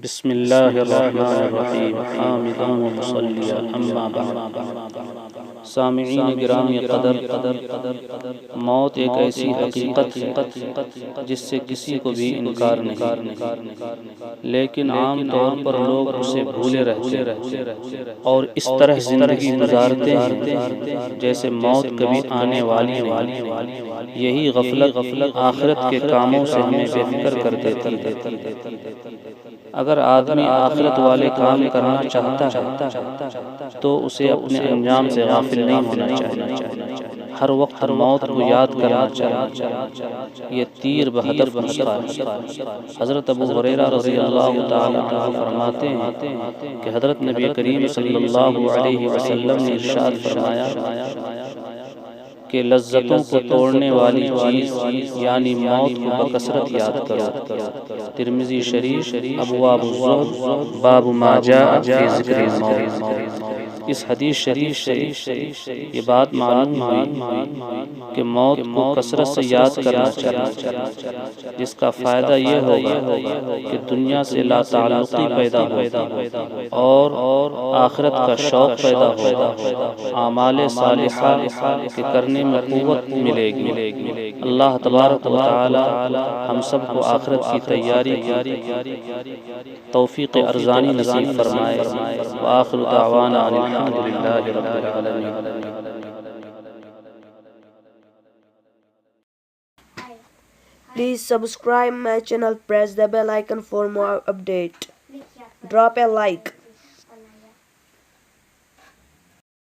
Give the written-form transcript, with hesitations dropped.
بسم اللہ الرحمن الرحیم حامدا و مصلیا اما بعد۔ سامعین گرامی قدر، موت ایک ایسی حقیقت ہے جس سے کسی کو بھی انکار نہیں، لیکن عام طور پر لوگ اسے بھولے رہتے اور اس طرح زندگی گزارتے ہیں جیسے موت کبھی آنے والی نہیں۔ یہی غفلت آخرت کے کاموں سے ہمیں بے فکر کر دیتی ہے۔ اگر آدمی آخرت والے کام کرنا چاہتا ہے تو اسے اپنے انجام سے غافل نہیں ہونا چاہیے، ہر وقت موت کو یاد کرنا چاہیے۔ یہ تیر بہدف نسخہ ہے۔ حضرت ابو ہریرہ رضی اللہ تعالی عنہ فرماتے ہیں کہ حضرت نبی کریم صلی اللہ علیہ وسلم نے ارشاد فرمایا کہ لذتوں کو توڑنے والی چیز یعنی موت کو بکثرت یاد کرو۔ ترمذی شریف ابواب الزہد باب ما جاء فی ذکر الموت۔ اس حدیث شریف سے یہ بات معلوم ہوئی کہ موت کو کثرت سے یاد کرنا چاہیے، جس کا فائدہ یہ ہوگا کہ دنیا سے لا تعلقی پیدا ہوگی اور آخرت کا شوق پیدا ہوگا، اعمال صالحہ کے کرنے میں قوت ملے گی۔ اللہ تبارک و تعالی ہم سب کو آخرت کی تیاری کی توفیق ارزانی نصیب فرمائے۔ وآخر دعوانا ان الحمد للہ رب العالمین۔ Please subscribe my channel, press the bell icon for more update. Drop a like.